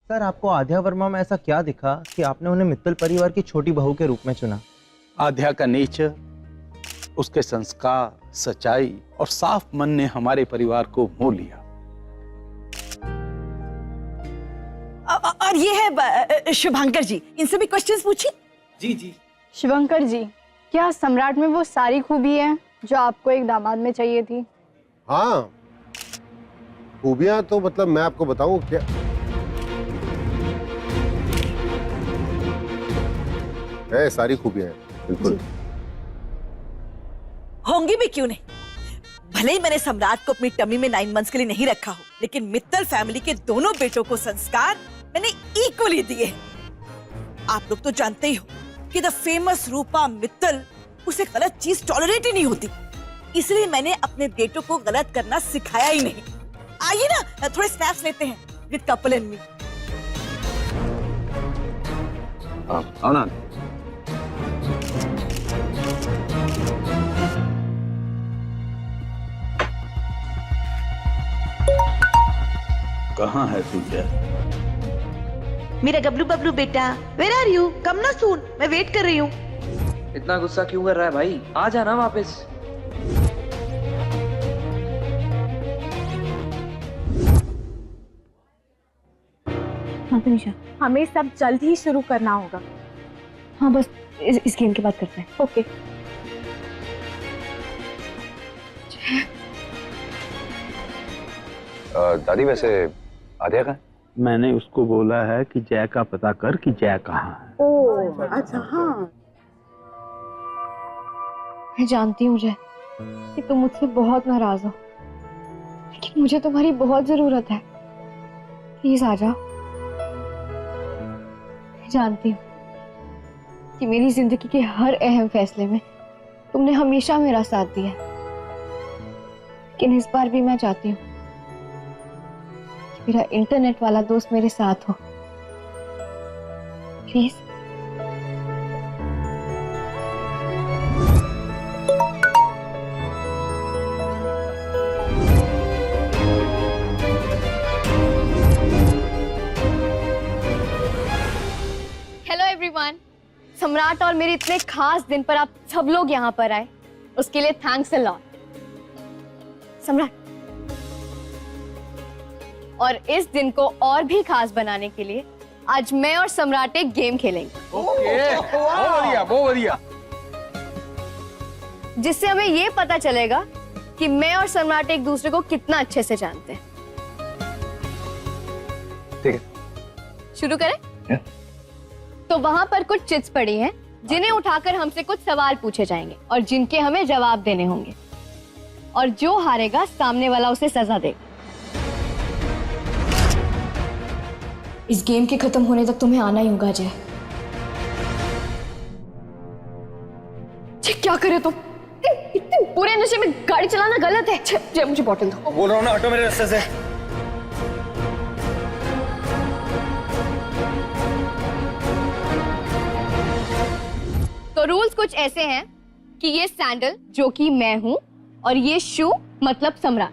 Sir, आपको आध्या वर्मा में ऐसा क्या दिखा कि आपने उन्हें मित्तल परिवार की छोटी बहू के रूप में चुना? आध्या का नेचर, उसके संस्कार, सच्चाई और साफ मन ने हमारे परिवार को मोह लिया। और ये है शुभंकर जी, इनसे भी क्वेश्चंस पूछिए। जी जी। शुभंकर जी, क्या सम्राट में वो सारी खूबी है जो आपको एक दामाद में चाहिए थी? हाँ, खूबियां तो मतलब मैं आपको बताऊं क्या? है, सारी खूबियां हैं, बिल्कुल। होंगी भी क्यों नहीं। भले ही मैंने सम्राट को अपनी टमी में 9 मंथ्स के लिए नहीं रखा हो, लेकिन मित्तल फैमिली के दोनों बेटों को संस्कार मैंने इक्वली दिए हैं। आप लोग तो जानते ही हो कि द फेमस रूपा मित्तल, उसे गलत चीज टॉलरेट ही नहीं होती। इसलिए मैंने अपने बेटों को गलत करना सिखाया ही नहीं। आइए ना थोड़े स्नैप्स लेते हैं विद कपल एंड मी। आओ ना। कहाँ है तू जय? मेरा गबलू बबलू बेटा, वेयर आर यू? कम ना सून, मैं वेट कर रही हूँ। इतना गुस्सा क्यों कर रहा है भाई? आ जाना वापस। हाँ तनिषा, हमें सब जल्द ही शुरू करना होगा। हाँ बस इस गेम के बाद करते हैं। ओके। दादी वैसे आध्या का? मैंने उसको बोला है कि जय का पता कर कि जय कहाँ है। ओह अच्छा, हाँ। मैं जानती हूँ जय कि तुम मुझसे बहुत नाराज हो, लेकिन मुझे तुम्हारी बहुत जरूरत है। प्लीज आ जाओ। मैं जानती हूँ कि मेरी जिंदगी के हर अहम फैसले में तुमने हमेशा मेरा साथ दिया, लेकिन इस बार भी मैं चाहती हूँ कि मेरा इंटरनेट वाला दोस्त मेरे साथ हो। प्लीज। हेलो एवरीवन, सम्राट और मेरे इतने खास दिन पर आप सब लोग यहाँ पर आए, उसके लिए थैंक्स अ लॉट। सम्राट, और इस दिन को और भी खास बनाने के लिए आज मैं और सम्राट एक गेम खेलेंगे। बहुत बढ़िया, बहुत बढ़िया। जिससे हमें ये पता चलेगा कि मैं और सम्राट एक दूसरे को कितना अच्छे से जानते हैं। ठीक है, शुरू करें? तो वहां पर कुछ चिट्स पड़ी हैं, जिन्हें उठाकर हमसे कुछ सवाल पूछे जाएंगे और जिनके हमें जवाब देने होंगे, और जो हारेगा सामने वाला उसे सजा देगा। इस गेम के खत्म होने तक तुम्हें आना ही होगा अजय। क्या करे तुम? इतने बुरे नशे में गाड़ी चलाना गलत है। जय मुझे बॉटल दो। बोल रहा हूँ ना, हटो मेरे रास्ते से। तो रूल्स कुछ ऐसे हैं कि ये सैंडल जो कि मैं हूं और ये शू मतलब सम्राट,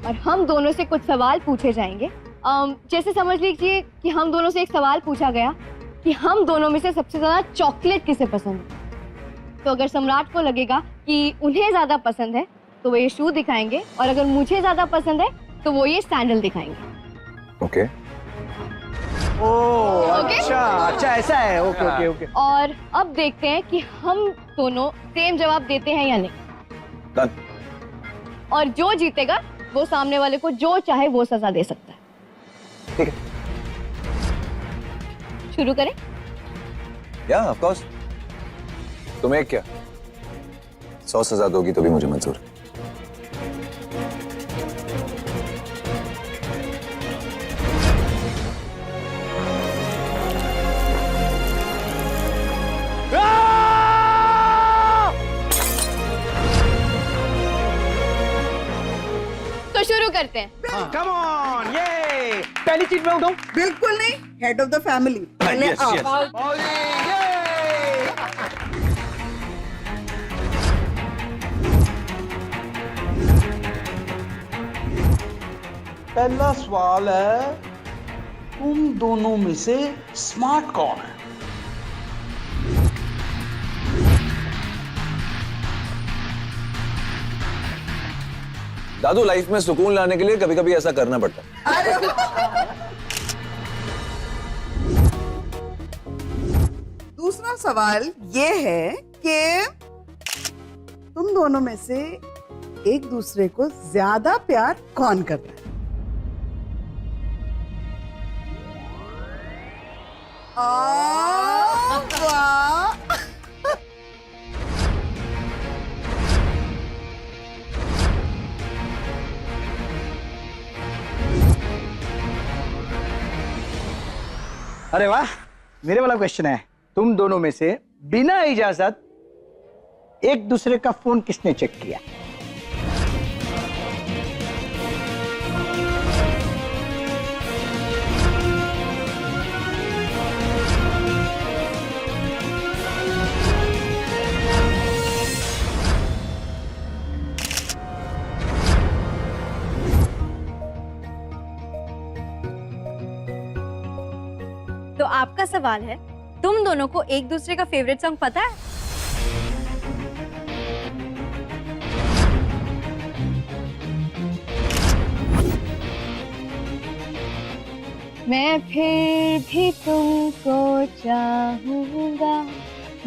और हम दोनों से कुछ सवाल पूछे जाएंगे। जैसे समझ लीजिए कि हम दोनों से एक सवाल पूछा गया कि हम दोनों में से सबसे ज्यादा चॉकलेट किसे पसंद है। तो अगर सम्राट को लगेगा कि उन्हें ज्यादा पसंद है तो वो ये शू दिखाएंगे, और अगर मुझे ज्यादा पसंद है तो वो ये सैंडल दिखाएंगे। ओके। ओह, अच्छा ऐसा है। Okay okay okay. और अब देखते हैं कि हम दोनों सेम जवाब देते हैं या नहीं। Done. और जो जीतेगा वो सामने वाले को जो चाहे वो सजा दे सकता है। ठीक है। शुरू करें? या ऑफ कोर्स। तुम्हें क्या 100 सजा दोगी तो भी मुझे मंजूर है। तो शुरू करते हैं। कम ऑन, ये पहली चीज मैं उठाऊं? बिल्कुल नहीं, हेड ऑफ द फैमिली पहले आप। पहला सवाल है, तुम दोनों में से स्मार्ट कौन है? दादू, लाइफ में सुकून लाने के लिए कभी कभी ऐसा करना पड़ता है। दूसरा सवाल ये है कि तुम दोनों में से एक दूसरे को ज्यादा प्यार कौन करता है? वाह! अरे वाह, मेरे वाला क्वेश्चन है, तुम दोनों में से बिना इजाजत एक दूसरे का फोन किसने चेक किया? तो आपका सवाल है, तुम दोनों को एक दूसरे का फेवरेट सॉन्ग पता है? मैं फिर भी तुमको चाहूंगा,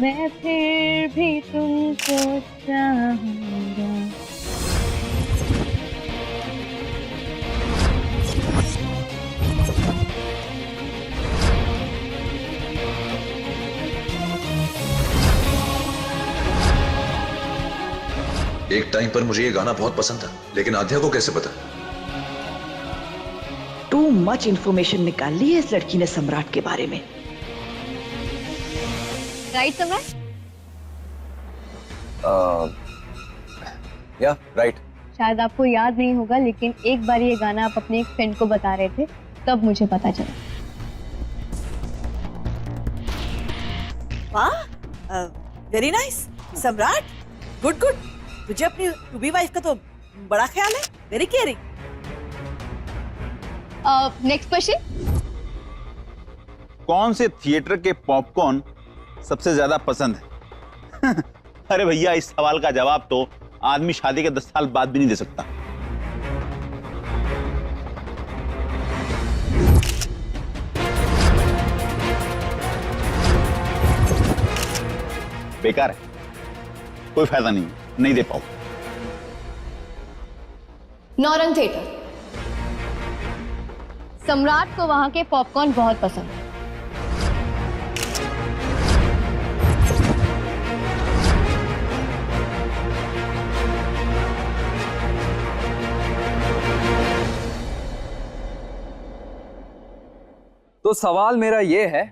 मैं फिर भी तुमको चाहूंगा। एक टाइम पर मुझे ये गाना बहुत पसंद था, लेकिन आध्या को कैसे पता? टू मच इंफॉर्मेशन निकाल ली है इस लड़की ने सम्राट के बारे में। राइट सम्राट? या राइट। शायद आपको याद नहीं होगा, लेकिन एक बार ये गाना आप अपने एक फ्रेंड को बता रहे थे, तब मुझे पता चला। वाह, वेरी नाइस सम्राट, गुड गुड। तुझे अपनी टू बी वाइफ का तो बड़ा ख्याल है, वेरी केयरिंग। Next question. कौन से थिएटर के पॉपकॉर्न सबसे ज्यादा पसंद है? अरे भैया, इस सवाल का जवाब तो आदमी शादी के 10 साल बाद भी नहीं दे सकता। बेकार है, कोई फायदा नहीं दे पाऊं। नौरंग थिएटर। सम्राट को वहां के पॉपकॉर्न बहुत पसंद है। तो सवाल मेरा ये है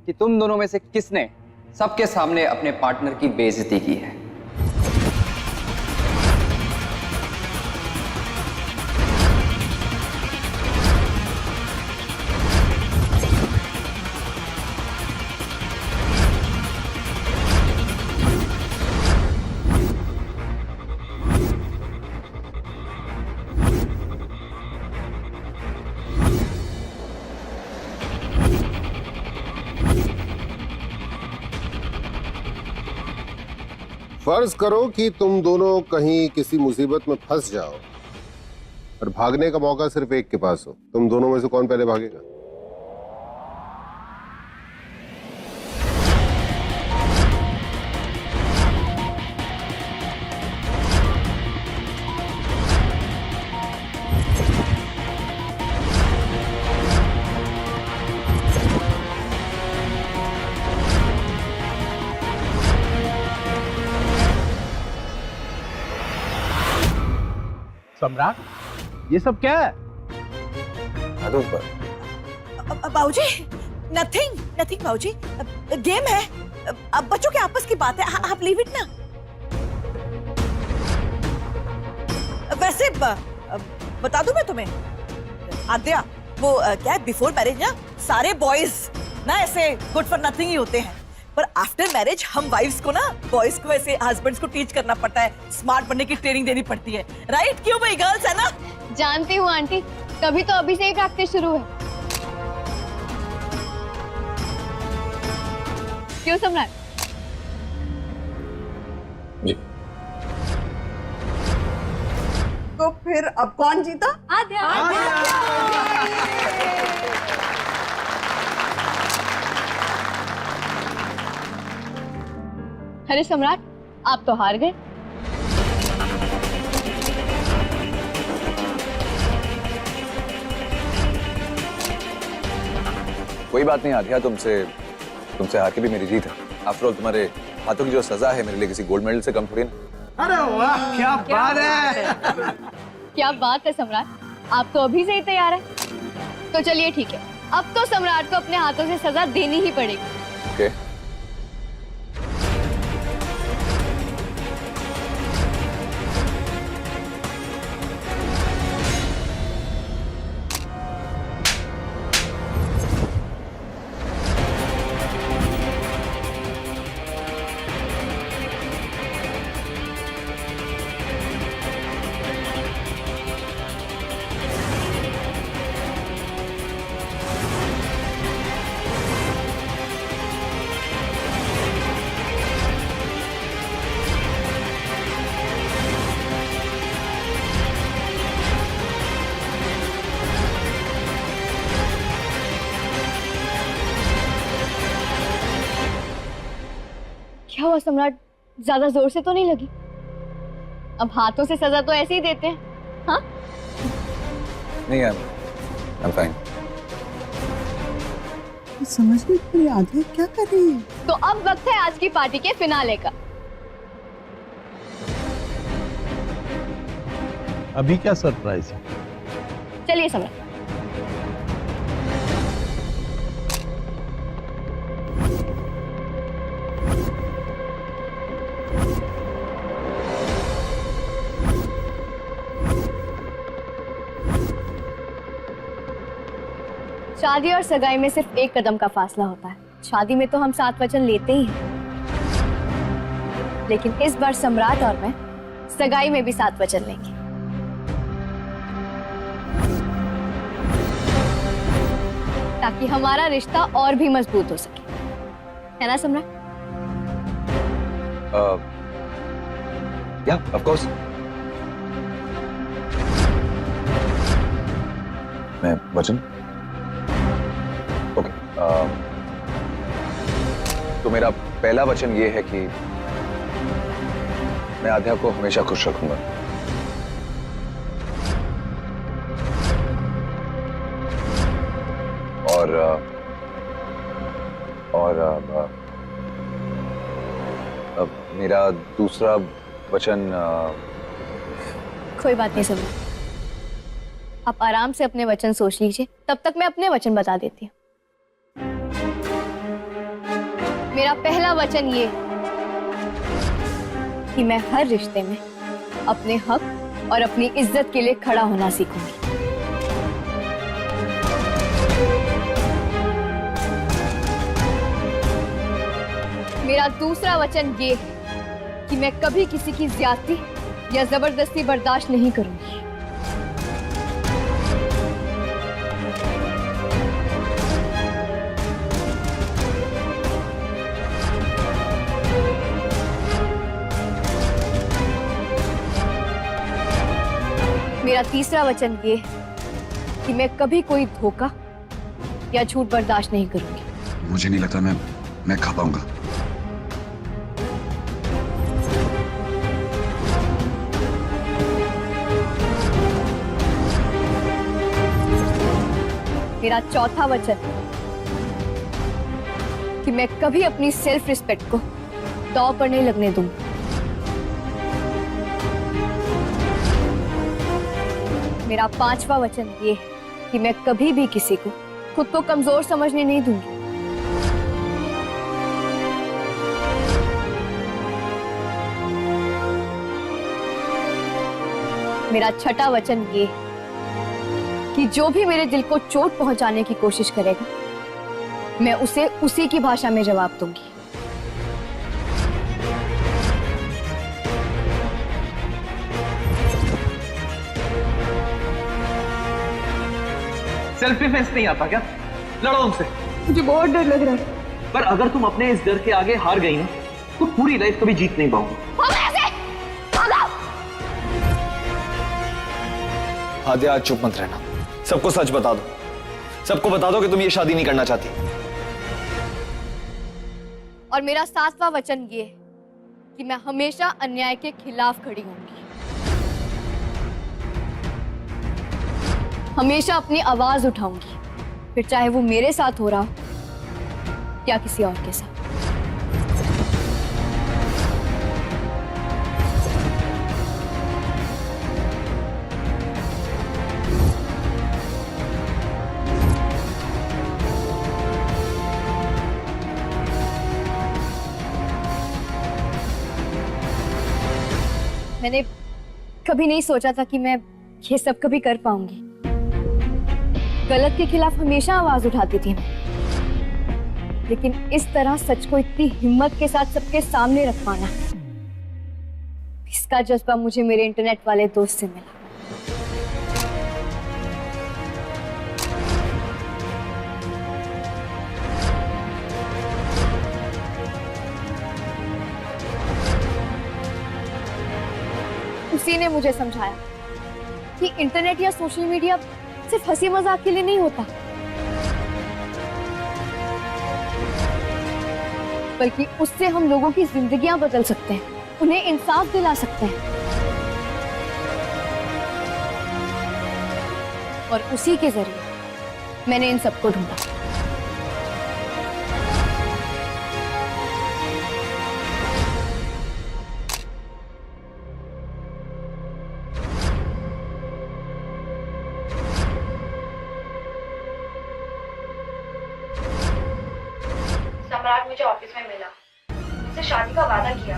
कि तुम दोनों में से किसने सबके सामने अपने पार्टनर की बेइज्जती की है? फर्ज करो कि तुम दोनों कहीं किसी मुसीबत में फंस जाओ और भागने का मौका सिर्फ एक के पास हो, तुम दोनों में से कौन पहले भागेगा? सम्राट, ये सब क्या है? बाबूजी, नथिंग नथिंग बाबूजी, गेम है, अब बच्चों के आपस की बात है, आप लीव इट ना। वैसे बता दूं मैं तुम्हें, आद्या, वो क्या है, बिफोर मैरिज ना सारे बॉयज ना ऐसे गुड फॉर नथिंग ही होते हैं, पर आफ्टर मैरिज हम वाइफ्स को ना बॉयज को ऐसे हस्बैंड्स को टीच करना पड़ता है, स्मार्ट बनने की ट्रेनिंग देनी पड़ती है, राइट? क्यों भाई, गर्ल्स है ना? जानती हूँ आंटी, तभी तो अभी से ही प्रैक्टिस शुरू है। क्यों सम्राट? जी। तो फिर अब कौन जीता? आद्या। अरे सम्राट, आप तो हार गए। कोई बात नहीं आध्या, तुमसे हार के भी मेरी जीत है। आफ्टर ऑल तुम्हारे हाथों की जो सजा है मेरे लिए किसी गोल्ड मेडल से कम थोड़ी ना। अरे वाह, क्या बात है। क्या बात है सम्राट, आप तो अभी से ही तैयार है। तो चलिए ठीक है, अब तो सम्राट को अपने हाथों से सजा देनी ही पड़ेगी। ओके। क्या हुआ सम्राट, ज्यादा जोर से तो नहीं लगी? अब हाथों से सजा तो ऐसे ही देते हैं। हाँ नहीं, आई एम फाइन। समझ नहीं पा रही आध्या क्या कर रही है। तो अब वक्त है आज की पार्टी के फिनाले का। अभी क्या सरप्राइज है? चलिए सम्राट। शादी और सगाई में सिर्फ एक कदम का फासला होता है। शादी में तो हम 7 वचन लेते ही हैं, लेकिन इस बार सम्राट और मैं सगाई में भी 7 वचन लेंगे। ताकि हमारा रिश्ता और भी मजबूत हो सके, है ना सम्राट? या ऑफ कोर्स। मैं वचन ओके। तो मेरा पहला वचन ये है कि मैं आध्या को हमेशा खुश रखूंगा। और अब मेरा दूसरा वचन कोई बात नहीं सम्राट, आप आराम से अपने वचन सोच लीजिए, तब तक मैं अपने वचन बता देती हूँ। मेरा पहला वचन ये कि मैं हर रिश्ते में अपने हक और अपनी इज्जत के लिए खड़ा होना सीखूंगी। मेरा दूसरा वचन ये है कि मैं कभी किसी की ज्यादती या जबरदस्ती बर्दाश्त नहीं करूंगी। मेरा तीसरा वचन ये है कि मैं कभी कोई धोखा या झूठ बर्दाश्त नहीं करूंगी। मुझे नहीं लगता मैं खा पाऊंगा। मेरा चौथा वचन कि मैं कभी अपनी सेल्फ रिस्पेक्ट को दांव पर नहीं लगने दूंगी। मेरा पांचवा वचन ये है कि मैं कभी भी किसी को खुद को कमजोर समझने नहीं दूंगी। मेरा छठा वचन ये है कि जो भी मेरे दिल को चोट पहुंचाने की कोशिश करेगा, मैं उसे उसी की भाषा में जवाब दूंगी। सेल्फ डिफेंस नहीं आता क्या? लड़ो उनसे। मुझे बहुत डर लग रहा है। पर अगर तुम अपने इस डर के आगे हार गई ना तो पूरी लाइफ कभी जीत नहीं पाओगे। आद्या, आज चुप मत रहना, सबको सच बता दो, सबको बता दो कि तुम ये शादी नहीं करना चाहती। और मेरा 7वां वचन ये है कि मैं हमेशा अन्याय के खिलाफ खड़ी होंगी, हमेशा अपनी आवाज उठाऊंगी, फिर चाहे वो मेरे साथ हो रहा हो या किसी और के साथ। मैंने कभी नहीं सोचा था कि मैं ये सब कभी कर पाऊंगी। गलत के खिलाफ हमेशा आवाज उठाती थी मैं, लेकिन इस तरह सच को इतनी हिम्मत के साथ सबके सामने रख पाना, इसका जज्बा मुझे मेरे इंटरनेट वाले दोस्त से मिला। उसी ने मुझे समझाया कि इंटरनेट या सोशल मीडिया सिर्फ हंसी मजाक के लिए नहीं होता, बल्कि उससे हम लोगों की जिंदगियां बदल सकते हैं, उन्हें इंसाफ दिला सकते हैं। और उसी के जरिए मैंने इन सबको ढूंढा। सम्राट मुझे ऑफिस में मिला, मुझसे शादी का वादा किया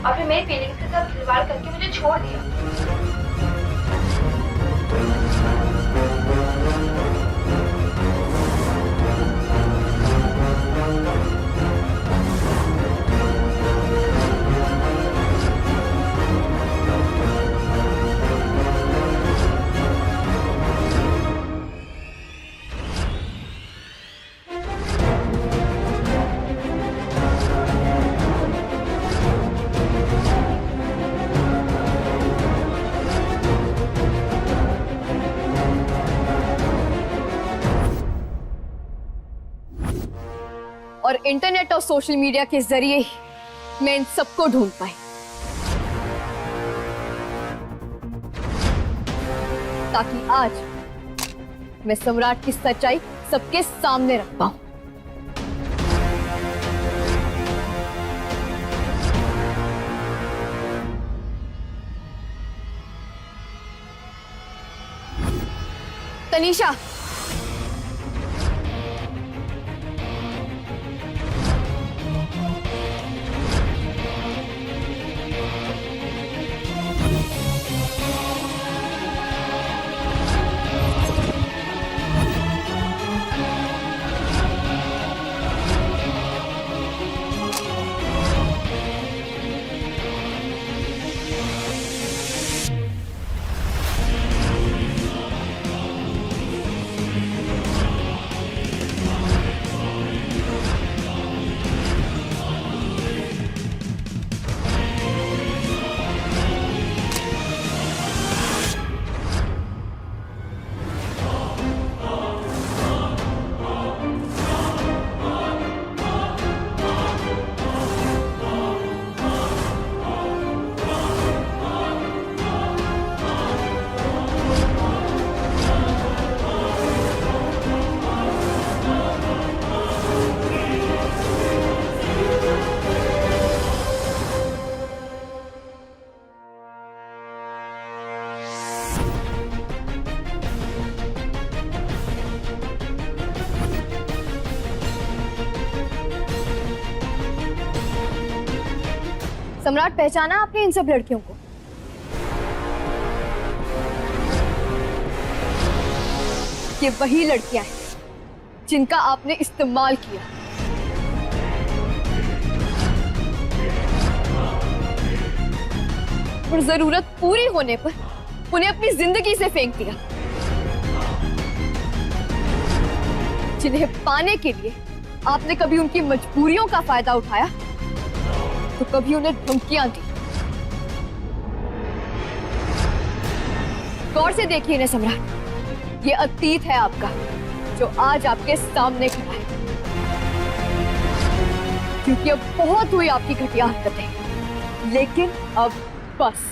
और फिर मेरी फीलिंग्स के साथ खिलवाड़ करके मुझे छोड़ दिया। और इंटरनेट और सोशल मीडिया के जरिए ही मैं इन सबको ढूंढ पाई, ताकि आज मैं सम्राट की सच्चाई सबके सामने रख पाऊं। तनीषा, सम्राट पहचाना आपने इन सब लड़कियों को? ये वही लड़कियां हैं जिनका आपने इस्तेमाल किया, और जरूरत पूरी होने पर उन्हें अपनी जिंदगी से फेंक दिया। जिन्हें पाने के लिए आपने कभी उनकी मजबूरियों का फायदा उठाया तो कभी उन्हें धमकियां दी। गौर से देखिए इन्हें सम्राट, ये अतीत है आपका जो आज आपके सामने खड़ा है। क्योंकि अब बहुत हुई आपकी घटिया हरकतें, लेकिन अब बस